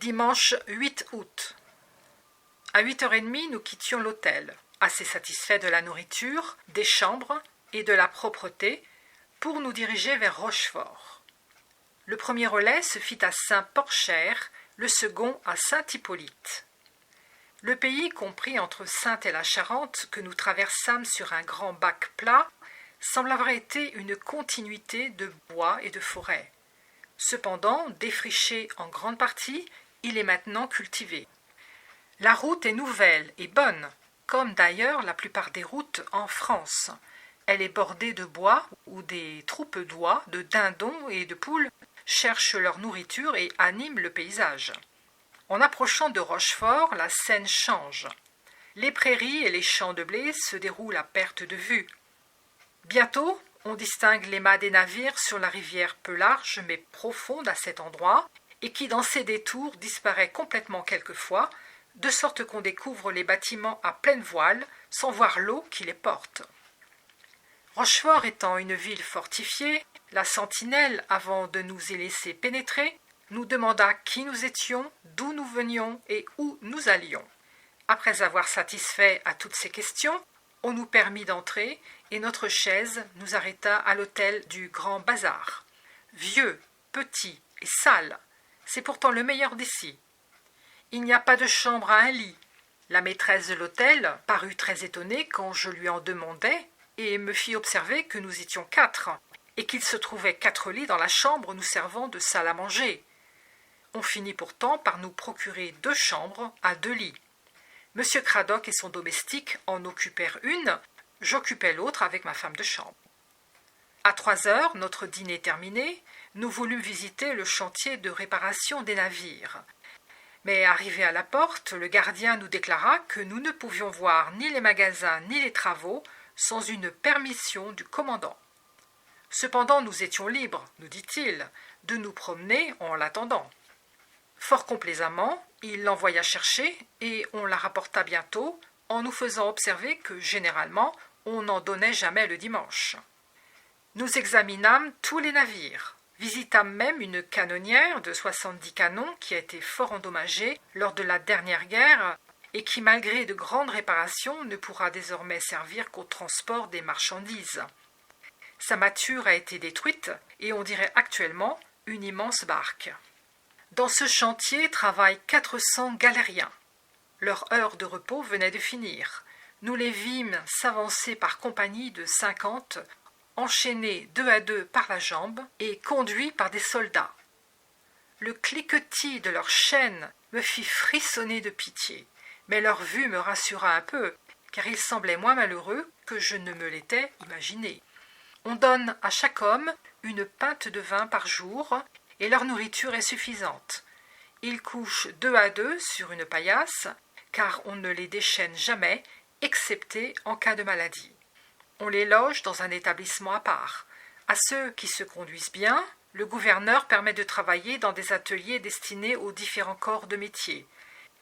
Dimanche 8 août. À 8h30, nous quittions l'hôtel, assez satisfaits de la nourriture, des chambres et de la propreté, pour nous diriger vers Rochefort. Le premier relais se fit à Saint-Porcher, le second à Saint-Hippolyte. Le pays compris entre Saintes et la Charente, que nous traversâmes sur un grand bac plat, semble avoir été une continuité de bois et de forêts. Cependant, défriché en grande partie, il est maintenant cultivé. La route est nouvelle et bonne, comme d'ailleurs la plupart des routes en France. Elle est bordée de bois où des troupes d'oies, de dindons et de poules cherchent leur nourriture et animent le paysage. En approchant de Rochefort, la scène change. Les prairies et les champs de blé se déroulent à perte de vue. Bientôt, on distingue les mâts des navires sur la rivière peu large mais profonde à cet endroit et qui dans ses détours disparaît complètement quelquefois, de sorte qu'on découvre les bâtiments à pleine voile sans voir l'eau qui les porte. Rochefort étant une ville fortifiée, la sentinelle, avant de nous y laisser pénétrer, nous demanda qui nous étions, d'où nous venions et où nous allions. Après avoir satisfait à toutes ces questions, on nous permit d'entrer et notre chaise nous arrêta à l'hôtel du Grand Bazar. Vieux, petit et sale, c'est pourtant le meilleur d'ici. Il n'y a pas de chambre à un lit. La maîtresse de l'hôtel parut très étonnée quand je lui en demandai et me fit observer que nous étions 4 et qu'il se trouvait 4 lits dans la chambre nous servant de salle à manger. On finit pourtant par nous procurer 2 chambres à 2 lits. M. Cradock et son domestique en occupèrent une, j'occupais l'autre avec ma femme de chambre. À 3h, notre dîner terminé, nous voulûmes visiter le chantier de réparation des navires. Mais arrivé à la porte, le gardien nous déclara que nous ne pouvions voir ni les magasins ni les travaux sans une permission du commandant. Cependant, nous étions libres, nous dit-il, de nous promener en l'attendant. Fort complaisamment, il l'envoya chercher et on la rapporta bientôt en nous faisant observer que, généralement, on n'en donnait jamais le dimanche. Nous examinâmes tous les navires, visitâmes même une canonnière de 70 canons qui a été fort endommagée lors de la dernière guerre et qui, malgré de grandes réparations, ne pourra désormais servir qu'au transport des marchandises. Sa mâture a été détruite et on dirait actuellement une immense barque. Dans ce chantier travaillent 400 galériens. Leur heure de repos venait de finir. Nous les vîmes s'avancer par compagnie de 50, enchaînés 2 à 2 par la jambe et conduits par des soldats. Le cliquetis de leurs chaînes me fit frissonner de pitié, mais leur vue me rassura un peu, car ils semblaient moins malheureux que je ne me l'étais imaginé. On donne à chaque homme une pinte de vin par jour, et leur nourriture est suffisante. Ils couchent 2 à 2 sur une paillasse, car on ne les déchaîne jamais, excepté en cas de maladie. On les loge dans un établissement à part. À ceux qui se conduisent bien, le gouverneur permet de travailler dans des ateliers destinés aux différents corps de métier.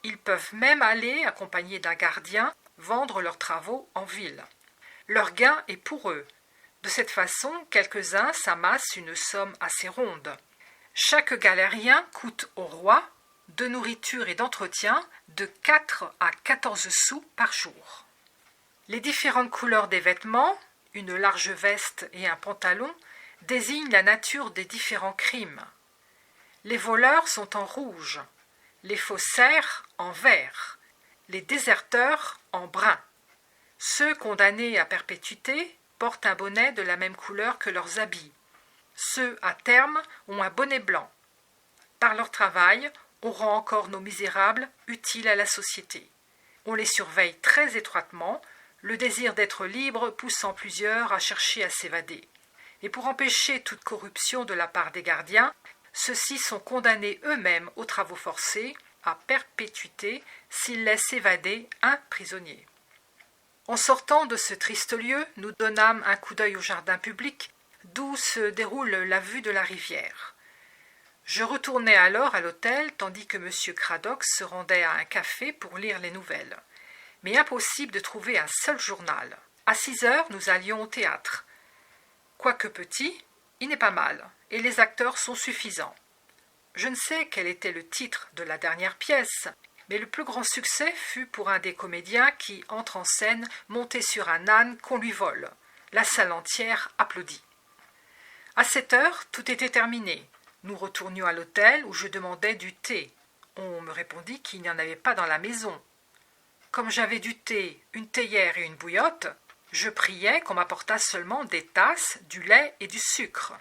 Ils peuvent même aller, accompagnés d'un gardien, vendre leurs travaux en ville. Leur gain est pour eux. De cette façon, quelques-uns s'amassent une somme assez ronde. Chaque galérien coûte au roi, de nourriture et d'entretien, de 4 à 14 sous par jour. Les différentes couleurs des vêtements, une large veste et un pantalon, désignent la nature des différents crimes. Les voleurs sont en rouge, les faussaires en vert, les déserteurs en brun. Ceux condamnés à perpétuité portent un bonnet de la même couleur que leurs habits. Ceux à terme ont un bonnet blanc. Par leur travail, on rend encore nos misérables utiles à la société. On les surveille très étroitement, le désir d'être libre poussant plusieurs à chercher à s'évader. Et pour empêcher toute corruption de la part des gardiens, ceux-ci sont condamnés eux-mêmes aux travaux forcés, à perpétuité, s'ils laissent évader un prisonnier. En sortant de ce triste lieu, nous donnâmes un coup d'œil au jardin public, d'où se déroule la vue de la rivière. Je retournai alors à l'hôtel, tandis que M. Cradock se rendait à un café pour lire les nouvelles. Mais impossible de trouver un seul journal. À 6h, nous allions au théâtre. Quoique petit, il n'est pas mal, et les acteurs sont suffisants. Je ne sais quel était le titre de la dernière pièce, mais le plus grand succès fut pour un des comédiens qui entre en scène monté sur un âne qu'on lui vole. La salle entière applaudit. À 7 heures, tout était terminé. Nous retournions à l'hôtel où je demandais du thé. On me répondit qu'il n'y en avait pas dans la maison. Comme j'avais du thé, une théière et une bouillotte, je priais qu'on m'apportât seulement des tasses, du lait et du sucre.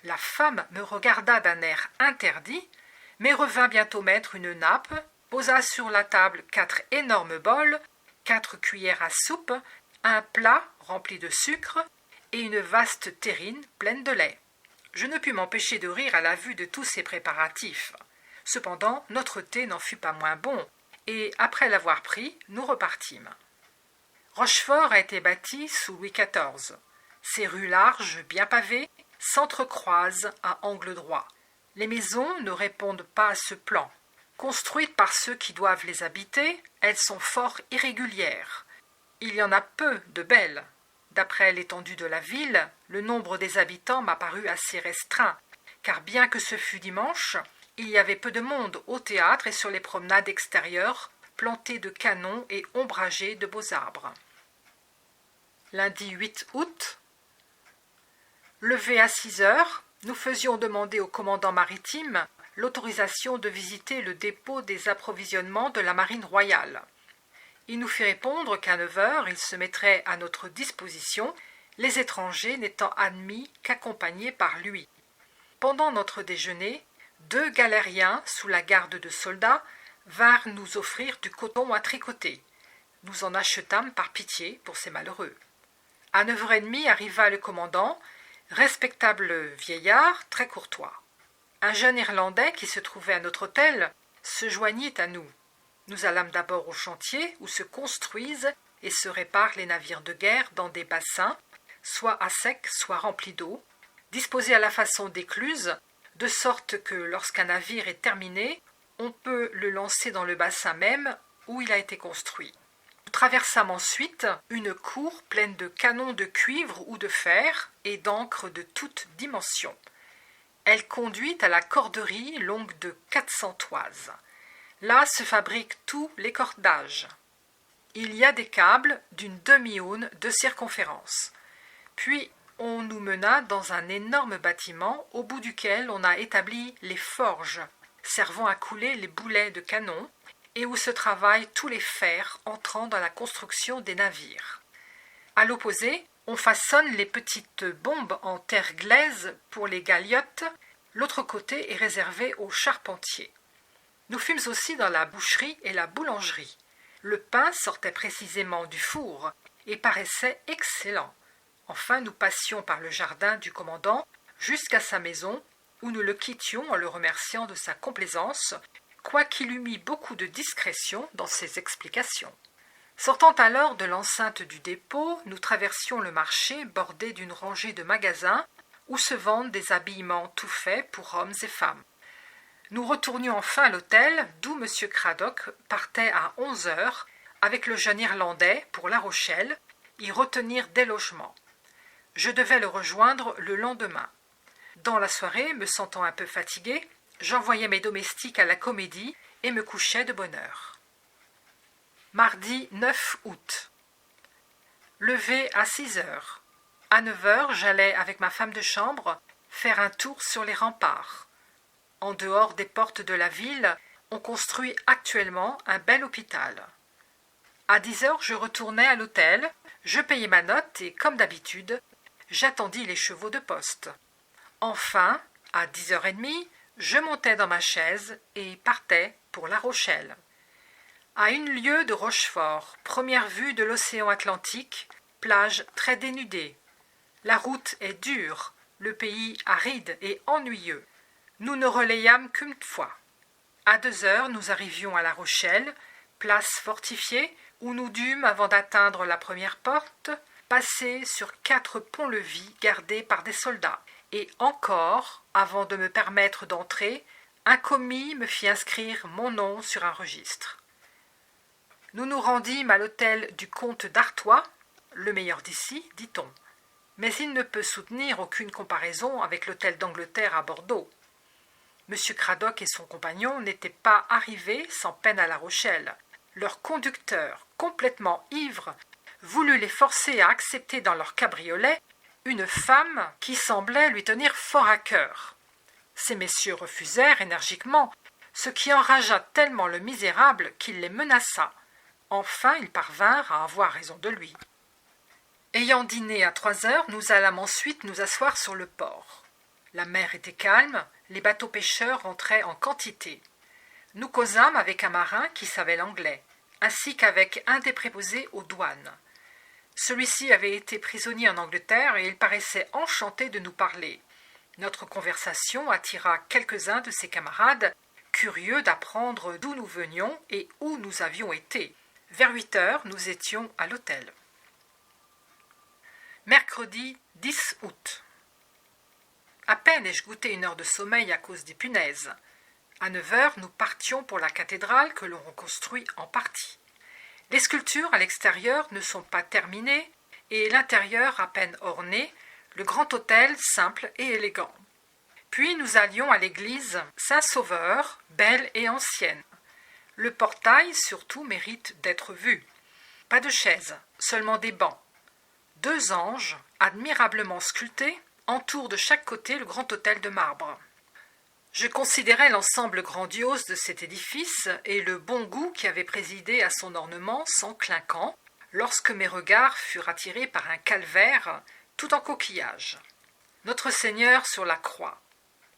La femme me regarda d'un air interdit, mais revint bientôt mettre une nappe, posa sur la table 4 énormes bols, 4 cuillères à soupe, un plat rempli de sucre et une vaste terrine pleine de lait. Je ne pus m'empêcher de rire à la vue de tous ces préparatifs. Cependant, notre thé n'en fut pas moins bon, et après l'avoir pris, nous repartîmes. Rochefort a été bâti sous Louis XIV. Ses rues larges, bien pavées, s'entrecroisent à angle droit. Les maisons ne répondent pas à ce plan. Construites par ceux qui doivent les habiter, elles sont fort irrégulières. Il y en a peu de belles. D'après l'étendue de la ville, le nombre des habitants m'a paru assez restreint, car bien que ce fût dimanche, il y avait peu de monde au théâtre et sur les promenades extérieures, plantées de canons et ombragées de beaux arbres. Lundi 8 août. Levé à 6 heures, nous faisions demander au commandant maritime l'autorisation de visiter le dépôt des approvisionnements de la marine royale. Il nous fit répondre qu'à 9 heures, il se mettrait à notre disposition, les étrangers n'étant admis qu'accompagnés par lui. Pendant notre déjeuner, 2 galériens, sous la garde de soldats, vinrent nous offrir du coton à tricoter. Nous en achetâmes par pitié pour ces malheureux. À 9h30 arriva le commandant, respectable vieillard, très courtois. Un jeune Irlandais qui se trouvait à notre hôtel se joignit à nous. Nous allâmes d'abord au chantier où se construisent et se réparent les navires de guerre dans des bassins, soit à sec, soit remplis d'eau, disposés à la façon d'écluses, de sorte que lorsqu'un navire est terminé, on peut le lancer dans le bassin même où il a été construit. Nous traversâmes ensuite une cour pleine de canons de cuivre ou de fer et d'encre de toutes dimensions. Elle conduit à la corderie longue de 400 toises. Là se fabriquent tous les cordages. Il y a des câbles d'une demi-aune de circonférence. Puis on nous mena dans un énorme bâtiment au bout duquel on a établi les forges, servant à couler les boulets de canon, et où se travaillent tous les fers entrant dans la construction des navires. À l'opposé, on façonne les petites bombes en terre glaise pour les galiotes, l'autre côté est réservé aux charpentiers. Nous fûmes aussi dans la boucherie et la boulangerie. Le pain sortait précisément du four et paraissait excellent. Enfin, nous passions par le jardin du commandant jusqu'à sa maison, où nous le quittions en le remerciant de sa complaisance, quoiqu'il eût mis beaucoup de discrétion dans ses explications. Sortant alors de l'enceinte du dépôt, nous traversions le marché bordé d'une rangée de magasins où se vendent des habillements tout faits pour hommes et femmes. Nous retournions enfin à l'hôtel, d'où M. Cradock partait à 11 heures avec le jeune Irlandais pour La Rochelle, y retenir des logements. Je devais le rejoindre le lendemain. Dans la soirée, me sentant un peu fatigué, j'envoyai mes domestiques à la comédie et me couchai de bonne heure. Mardi 9 août. Levé à 6 heures. À 9 heures, j'allais avec ma femme de chambre faire un tour sur les remparts. En dehors des portes de la ville, on construit actuellement un bel hôpital. À 10 heures, je retournai à l'hôtel, je payai ma note et, comme d'habitude, j'attendis les chevaux de poste. Enfin, à 10h30, je montai dans ma chaise et partais pour La Rochelle. À 1 lieue de Rochefort, première vue de l'océan Atlantique, plage très dénudée. La route est dure, le pays aride et ennuyeux. Nous ne relayâmes qu'une fois. À 2 heures, nous arrivions à La Rochelle, place fortifiée, où nous dûmes, avant d'atteindre la première porte, passer sur 4 ponts-levis gardés par des soldats. Et encore, avant de me permettre d'entrer, un commis me fit inscrire mon nom sur un registre. Nous nous rendîmes à l'hôtel du comte d'Artois, le meilleur d'ici, dit-on. Mais il ne peut soutenir aucune comparaison avec l'hôtel d'Angleterre à Bordeaux. M. Cradock et son compagnon n'étaient pas arrivés sans peine à La Rochelle. Leur conducteur, complètement ivre, voulut les forcer à accepter dans leur cabriolet une femme qui semblait lui tenir fort à cœur. Ces messieurs refusèrent énergiquement, ce qui enragea tellement le misérable qu'il les menaça. Enfin, ils parvinrent à avoir raison de lui. Ayant dîné à 3 heures, nous allâmes ensuite nous asseoir sur le port. La mer était calme, les bateaux pêcheurs entraient en quantité. Nous causâmes avec un marin qui savait l'anglais, ainsi qu'avec un des préposés aux douanes. Celui-ci avait été prisonnier en Angleterre et il paraissait enchanté de nous parler. Notre conversation attira quelques-uns de ses camarades, curieux d'apprendre d'où nous venions et où nous avions été. Vers 8 heures, nous étions à l'hôtel. Mercredi 10 août. À peine ai-je goûté une heure de sommeil à cause des punaises. À 9 heures, nous partions pour la cathédrale que l'on reconstruit en partie. Les sculptures à l'extérieur ne sont pas terminées et l'intérieur à peine orné, le grand autel simple et élégant. Puis nous allions à l'église Saint-Sauveur, belle et ancienne. Le portail surtout mérite d'être vu. Pas de chaises, seulement des bancs. 2 anges, admirablement sculptés, entourent de chaque côté le grand autel de marbre. Je considérais l'ensemble grandiose de cet édifice et le bon goût qui avait présidé à son ornement sans clinquant, lorsque mes regards furent attirés par un calvaire tout en coquillage. Notre Seigneur sur la croix.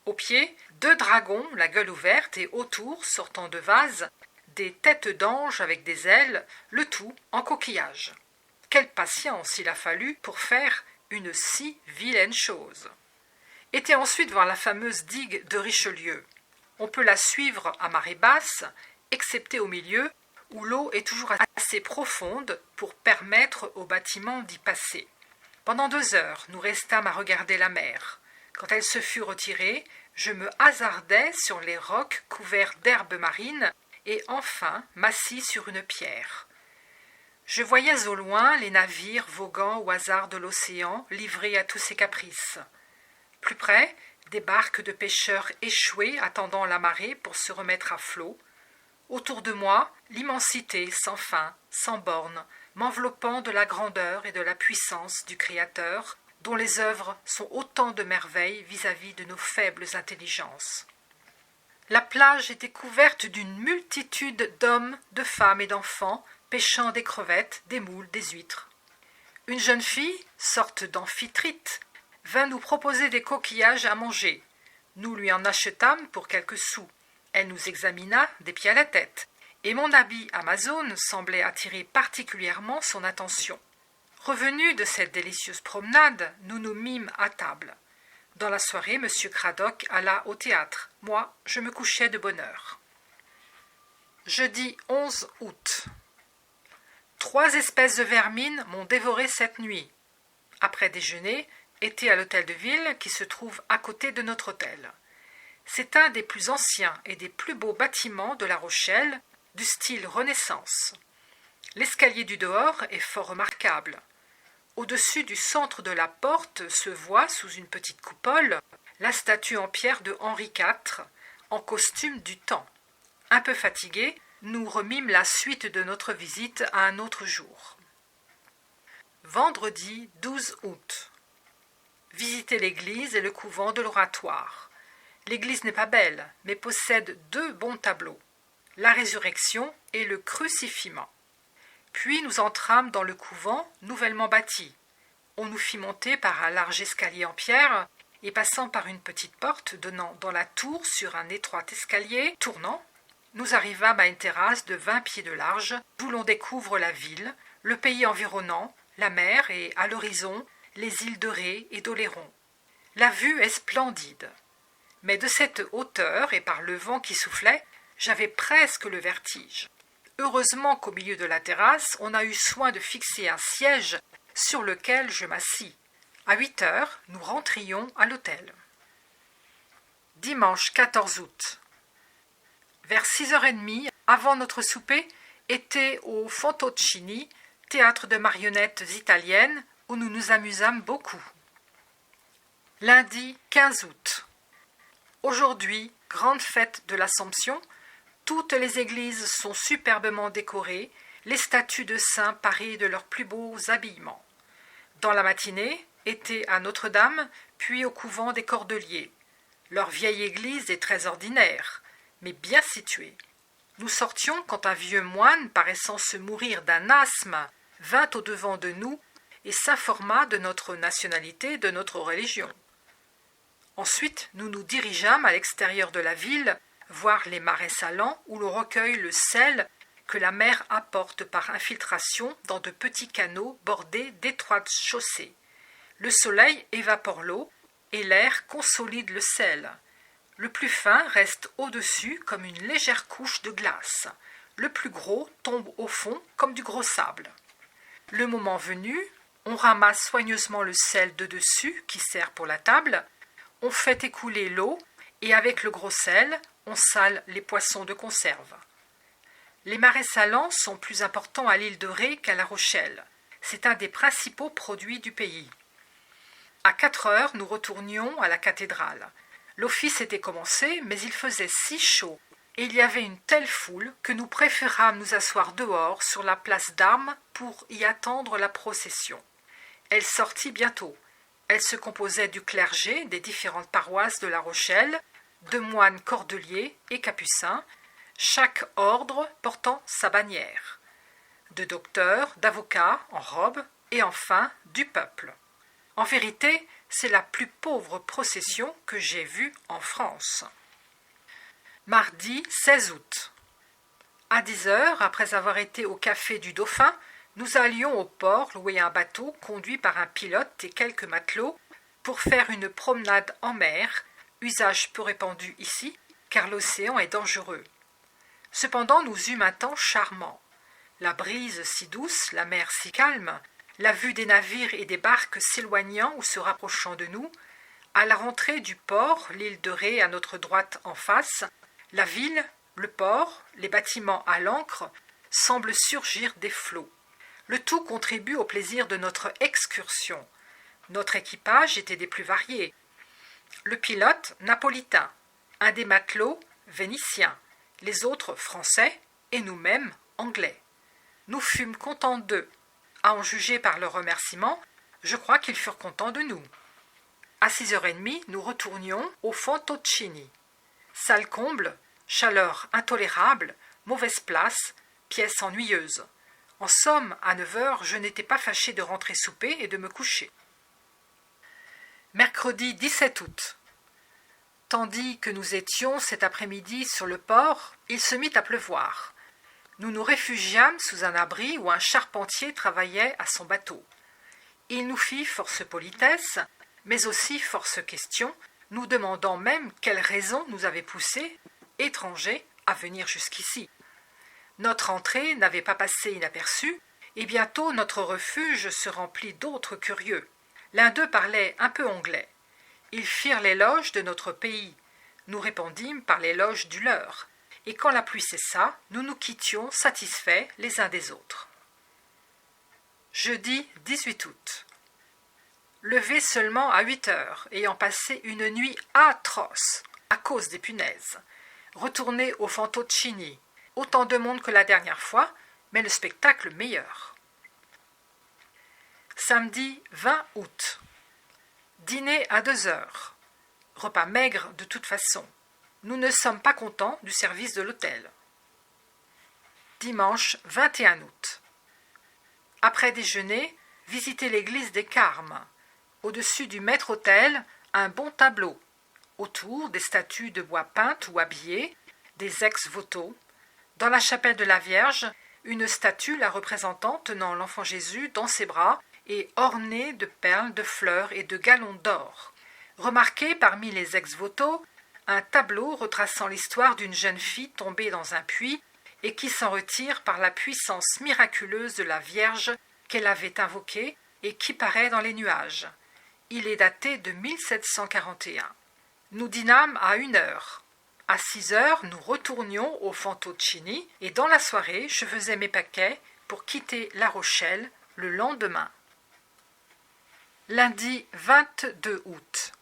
Au pied, 2 dragons, la gueule ouverte, et autour, sortant de vases, des têtes d'anges avec des ailes, le tout en coquillage. Quelle patience il a fallu pour faire une si vilaine chose. Était ensuite voir la fameuse digue de Richelieu. On peut la suivre à marée basse, excepté au milieu, où l'eau est toujours assez profonde pour permettre aux bâtiments d'y passer. Pendant 2 heures, nous restâmes à regarder la mer. Quand elle se fut retirée, je me hasardai sur les rocs couverts d'herbes marines et enfin m'assis sur une pierre. Je voyais au loin les navires voguant au hasard de l'océan, livrés à tous ses caprices. Plus près, des barques de pêcheurs échoués attendant la marée pour se remettre à flot. Autour de moi, l'immensité sans fin, sans borne, m'enveloppant de la grandeur et de la puissance du Créateur, dont les œuvres sont autant de merveilles vis-à-vis de nos faibles intelligences. La plage était couverte d'une multitude d'hommes, de femmes et d'enfants, pêchant des crevettes, des moules, des huîtres. Une jeune fille, sorte d'amphitrite, vint nous proposer des coquillages à manger. Nous lui en achetâmes pour quelques sous. Elle nous examina des pieds à la tête, et mon habit amazone semblait attirer particulièrement son attention. Revenus de cette délicieuse promenade, nous nous mîmes à table. Dans la soirée, M. Cradock alla au théâtre. Moi, je me couchais de bonne heure. Jeudi 11 août. 3 espèces de vermines m'ont dévoré cette nuit. Après déjeuner, été à l'hôtel de ville qui se trouve à côté de notre hôtel. C'est un des plus anciens et des plus beaux bâtiments de La Rochelle, du style Renaissance. L'escalier du dehors est fort remarquable. Au-dessus du centre de la porte se voit, sous une petite coupole, la statue en pierre de Henri IV, en costume du temps. Un peu fatigués, nous remîmes la suite de notre visite à un autre jour. Vendredi 12 août. Visiter l'église et le couvent de l'Oratoire. L'église n'est pas belle, mais possède 2 bons tableaux, la résurrection et le crucifiement. Puis nous entrâmes dans le couvent nouvellement bâti. On nous fit monter par un large escalier en pierre et passant par une petite porte donnant dans la tour sur un étroit escalier tournant, nous arrivâmes à une terrasse de 20 pieds de large d'où l'on découvre la ville, le pays environnant, la mer et, à l'horizon, les îles de Ré et d'Oléron. La vue est splendide. Mais de cette hauteur et par le vent qui soufflait, j'avais presque le vertige. Heureusement qu'au milieu de la terrasse, on a eu soin de fixer un siège sur lequel je m'assis. À 8 heures, nous rentrions à l'hôtel. Dimanche 14 août. Vers 6h30, avant notre souper, était au Fontoncini, théâtre de marionnettes italiennes, où nous nous amusâmes beaucoup. Lundi 15 août. Aujourd'hui, grande fête de l'Assomption, toutes les églises sont superbement décorées, les statues de saints parées de leurs plus beaux habillements. Dans la matinée, était à Notre-Dame, puis au couvent des Cordeliers. Leur vieille église est très ordinaire, mais bien située. Nous sortions quand un vieux moine, paraissant se mourir d'un asthme, vint au-devant de nous et s'informa de notre nationalité, de notre religion. Ensuite, nous nous dirigeâmes à l'extérieur de la ville, voir les marais salants où l'on recueille le sel que la mer apporte par infiltration dans de petits canaux bordés d'étroites chaussées. Le soleil évapore l'eau et l'air consolide le sel. Le plus fin reste au-dessus comme une légère couche de glace. Le plus gros tombe au fond comme du gros sable. Le moment venu, on ramasse soigneusement le sel de dessus qui sert pour la table, on fait écouler l'eau et avec le gros sel, on sale les poissons de conserve. Les marais salants sont plus importants à l'île de Ré qu'à La Rochelle. C'est un des principaux produits du pays. À 4 heures, nous retournions à la cathédrale. L'office était commencé, mais il faisait si chaud et il y avait une telle foule que nous préférâmes nous asseoir dehors sur la place d'Armes pour y attendre la procession. Elle sortit bientôt. Elle se composait du clergé des différentes paroisses de La Rochelle, de moines cordeliers et capucins, chaque ordre portant sa bannière, de docteurs, d'avocats en robe et enfin du peuple. En vérité, c'est la plus pauvre procession que j'ai vue en France. Mardi 16 août. À 10 heures, après avoir été au café du Dauphin, nous allions au port louer un bateau conduit par un pilote et quelques matelots pour faire une promenade en mer, usage peu répandu ici, car l'océan est dangereux. Cependant, nous eûmes un temps charmant. La brise si douce, la mer si calme, la vue des navires et des barques s'éloignant ou se rapprochant de nous, à la rentrée du port, l'île de Ré à notre droite en face, la ville, le port, les bâtiments à l'ancre semblent surgir des flots. Le tout contribue au plaisir de notre excursion. Notre équipage était des plus variés. Le pilote, napolitain, un des matelots, vénitien, les autres français et nous-mêmes anglais. Nous fûmes contents d'eux. À en juger par leurs remerciements, je crois qu'ils furent contents de nous. À 6h30, nous retournions au Fantoccini. Salle comble, chaleur intolérable, mauvaise place, pièce ennuyeuse. En somme, à 9h, je n'étais pas fâché de rentrer souper et de me coucher. Mercredi 17 août. Tandis que nous étions cet après-midi sur le port, il se mit à pleuvoir. Nous nous réfugiâmes sous un abri où un charpentier travaillait à son bateau. Il nous fit force politesse, mais aussi force questions, nous demandant même quelle raison nous avait poussés, étrangers, à venir jusqu'ici. Notre entrée n'avait pas passé inaperçue, et bientôt notre refuge se remplit d'autres curieux. L'un d'eux parlait un peu anglais. Ils firent l'éloge de notre pays. Nous répondîmes par l'éloge du leur. Et quand la pluie cessa, nous nous quittions satisfaits les uns des autres. Jeudi 18 août. Levé seulement à 8 heures, ayant passé une nuit atroce à cause des punaises. Retourné au Fantoccini. Autant de monde que la dernière fois, mais le spectacle meilleur. Samedi 20 août. Dîner à 2 heures. Repas maigre de toute façon. Nous ne sommes pas contents du service de l'hôtel. Dimanche 21 août. Après déjeuner, visiter l'église des Carmes. Au-dessus du maître-autel, un bon tableau. Autour, des statues de bois peintes ou habillées, des ex-voto. Dans la chapelle de la Vierge, une statue la représentant tenant l'enfant Jésus dans ses bras et ornée de perles, de fleurs et de galons d'or. Remarquez parmi les ex-voto un tableau retraçant l'histoire d'une jeune fille tombée dans un puits et qui s'en retire par la puissance miraculeuse de la Vierge qu'elle avait invoquée et qui paraît dans les nuages. Il est daté de 1741. Nous dînâmes à 1 heure. À 6 heures, nous retournions au Fantoccini et dans la soirée, je faisais mes paquets pour quitter La Rochelle le lendemain. Lundi 22 août.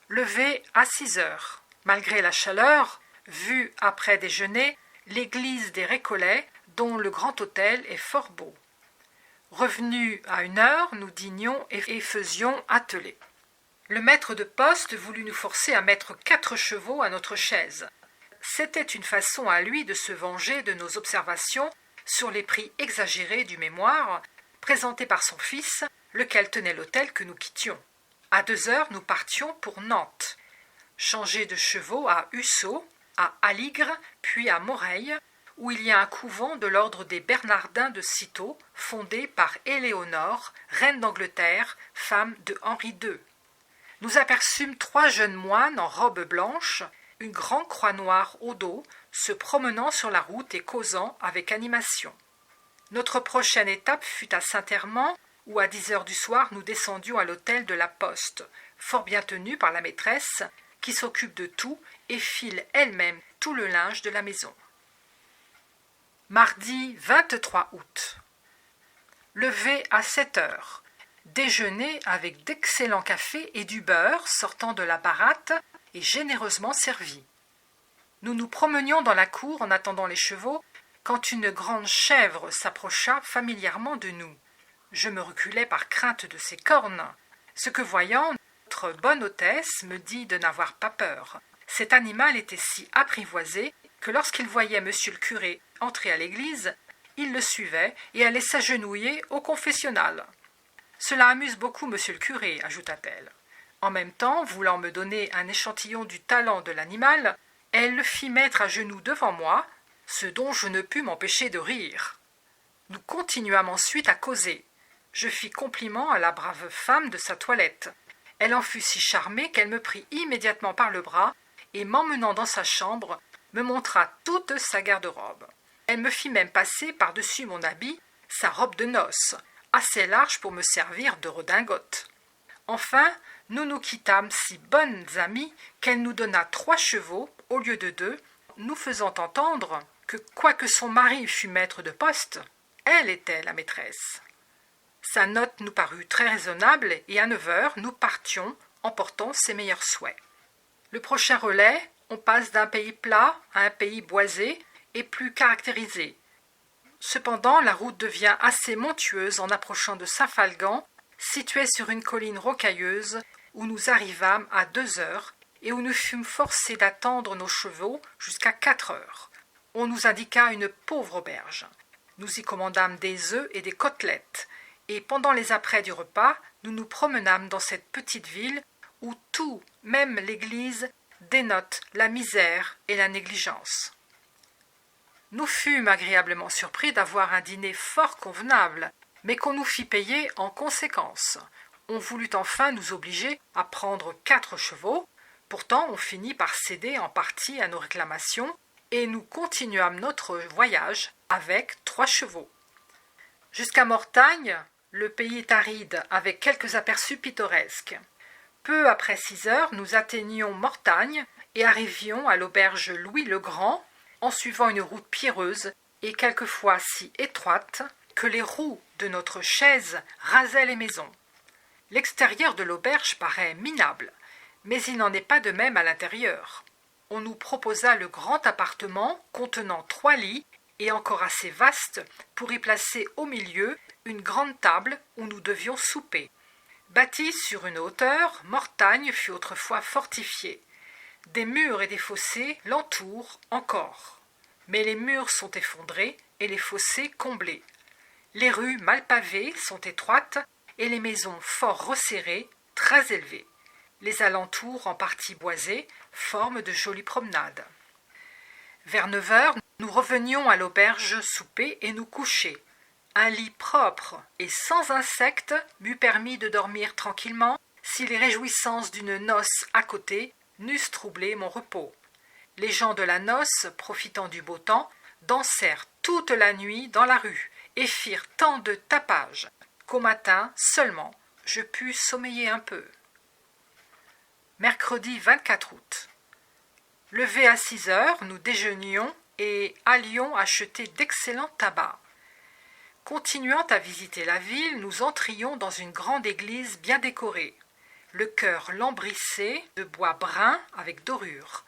Levé à 6 heures. Malgré la chaleur, vue après déjeuner, l'église des Récollets, dont le grand hôtel est fort beau. Revenus à 1 heure, nous dînions et faisions atteler. Le maître de poste voulut nous forcer à mettre 4 chevaux à notre chaise. C'était une façon à lui de se venger de nos observations sur les prix exagérés du mémoire, présenté par son fils, lequel tenait l'hôtel que nous quittions. À 2 heures, nous partions pour Nantes. Changer de chevaux à Ussat, à Aligre, puis à Moreil, où il y a un couvent de l'ordre des Bernardins de Cîteaux, fondé par Éléonore, reine d'Angleterre, femme de Henri II. Nous aperçûmes 3 jeunes moines en robe blanche, une grande croix noire au dos, se promenant sur la route et causant avec animation. Notre prochaine étape fut à Saint-Hermand, où à 10 heures du soir nous descendions à l'hôtel de la Poste, fort bien tenu par la maîtresse, qui s'occupe de tout et file elle-même tout le linge de la maison. Mardi 23 août. Levé à 7 heures. Déjeuner avec d'excellents cafés et du beurre sortant de la baratte et généreusement servi. Nous nous promenions dans la cour en attendant les chevaux quand une grande chèvre s'approcha familièrement de nous. Je me reculai par crainte de ses cornes, ce que voyant, notre bonne hôtesse me dit de n'avoir pas peur. Cet animal était si apprivoisé que lorsqu'il voyait monsieur le curé entrer à l'église, il le suivait et allait s'agenouiller au confessionnal. Cela amuse beaucoup monsieur le curé, ajouta-t-elle. En même temps, voulant me donner un échantillon du talent de l'animal, elle le fit mettre à genoux devant moi, ce dont je ne pus m'empêcher de rire. Nous continuâmes ensuite à causer. Je fis compliment à la brave femme de sa toilette. Elle en fut si charmée qu'elle me prit immédiatement par le bras et, m'emmenant dans sa chambre, me montra toute sa garde-robe. Elle me fit même passer par-dessus mon habit sa robe de noces, assez large pour me servir de redingote. Enfin, nous nous quittâmes si bonnes amies qu'elle nous donna 3 chevaux au lieu de 2, nous faisant entendre que, quoique son mari fût maître de poste, elle était la maîtresse. Sa note nous parut très raisonnable et à 9 heures, nous partions en portant ses meilleurs souhaits. Le prochain relais, on passe d'un pays plat à un pays boisé et plus caractérisé. Cependant, la route devient assez montueuse en approchant de Saint-Falgan, situé sur une colline rocailleuse, où nous arrivâmes à 2 heures et où nous fûmes forcés d'attendre nos chevaux jusqu'à 4 heures. On nous indiqua une pauvre auberge. Nous y commandâmes des œufs et des côtelettes, et pendant les apprêts du repas, nous nous promenâmes dans cette petite ville où tout, même l'église, dénote la misère et la négligence. Nous fûmes agréablement surpris d'avoir un dîner fort convenable, mais qu'on nous fit payer en conséquence. On voulut enfin nous obliger à prendre 4 chevaux, pourtant on finit par céder en partie à nos réclamations, et nous continuâmes notre voyage avec 3 chevaux. Jusqu'à Mortagne, le pays est aride, avec quelques aperçus pittoresques. Peu après 6 heures, nous atteignions Mortagne et arrivions à l'auberge Louis-le-Grand, en suivant une route pierreuse et quelquefois si étroite que les roues de notre chaise rasaient les maisons. L'extérieur de l'auberge paraît minable, mais il n'en est pas de même à l'intérieur. On nous proposa le grand appartement contenant 3 lits et encore assez vaste pour y placer au milieu une grande table où nous devions souper. Bâtie sur une hauteur, Mortagne fut autrefois fortifiée. Des murs et des fossés l'entourent encore. Mais les murs sont effondrés et les fossés comblés. Les rues mal pavées sont étroites et les maisons fort resserrées, très élevées. Les alentours, en partie boisés, forment de jolies promenades. Vers 9 heures, nous revenions à l'auberge souper et nous coucher. Un lit propre et sans insectes m'eût permis de dormir tranquillement si les réjouissances d'une noce à côté n'eussent troublé mon repos. Les gens de la noce, profitant du beau temps, dansèrent toute la nuit dans la rue et firent tant de tapage qu'au matin seulement je pus sommeiller un peu. Mercredi 24 août. Levé à 6 heures, nous déjeunions et allions acheter d'excellents tabacs. Continuant à visiter la ville, nous entrions dans une grande église bien décorée. le chœur lambrissé de bois brun avec dorure,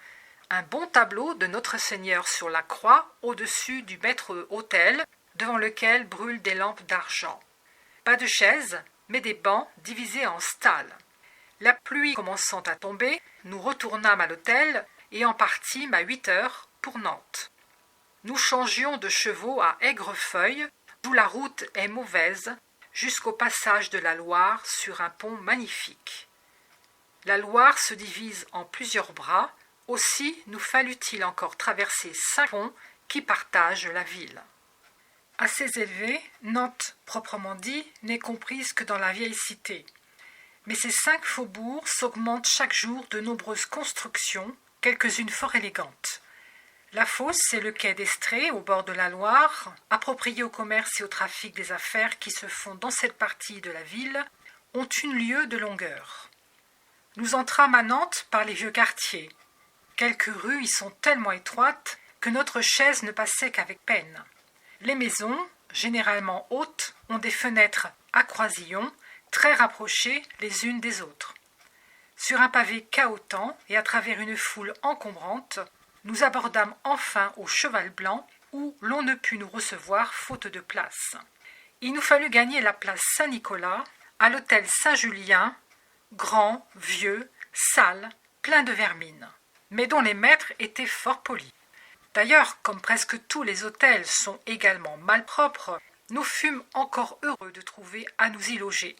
un bon tableau de Notre-Seigneur sur la croix au-dessus du maître-autel devant lequel brûlent des lampes d'argent. Pas de chaises, mais des bancs divisés en stalles. La pluie commençant à tomber, nous retournâmes à l'hôtel et en partîmes à 8 heures pour Nantes. Nous changions de chevaux à Aigrefeuille, où la route est mauvaise, jusqu'au passage de la Loire sur un pont magnifique. La Loire se divise en plusieurs bras, aussi nous fallut-il encore traverser 5 ponts qui partagent la ville. Assez élevée, Nantes, proprement dit, n'est comprise que dans la vieille cité. Mais ces 5 faubourgs s'augmentent chaque jour de nombreuses constructions, quelques-unes fort élégantes. La fosse, c'est le quai d'Estrée, au bord de la Loire, approprié au commerce et au trafic des affaires qui se font dans cette partie de la ville, ont 1 lieue de longueur. Nous entrâmes à Nantes par les vieux quartiers. Quelques rues y sont tellement étroites que notre chaise ne passait qu'avec peine. Les maisons, généralement hautes, ont des fenêtres à croisillons, très rapprochées les unes des autres. Sur un pavé cahotant et à travers une foule encombrante, nous abordâmes enfin au Cheval Blanc, où l'on ne put nous recevoir faute de place. Il nous fallut gagner la place Saint-Nicolas, à l'hôtel Saint-Julien, grand, vieux, sale, plein de vermine, mais dont les maîtres étaient fort polis. D'ailleurs, comme presque tous les hôtels sont également malpropres, nous fûmes encore heureux de trouver à nous y loger.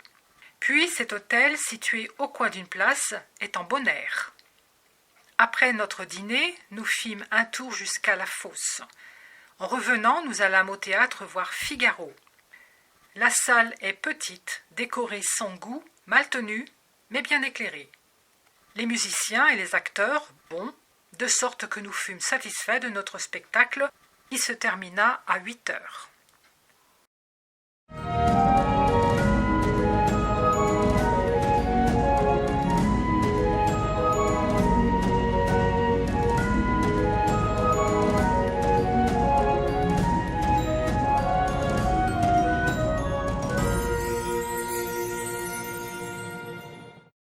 Puis cet hôtel, situé au coin d'une place, est en bon air. Après notre dîner, nous fîmes un tour jusqu'à la fosse. En revenant, nous allâmes au théâtre voir Figaro. La salle est petite, décorée sans goût, mal tenue, mais bien éclairée. Les musiciens et les acteurs, bons, de sorte que nous fûmes satisfaits de notre spectacle, qui se termina à 8 heures.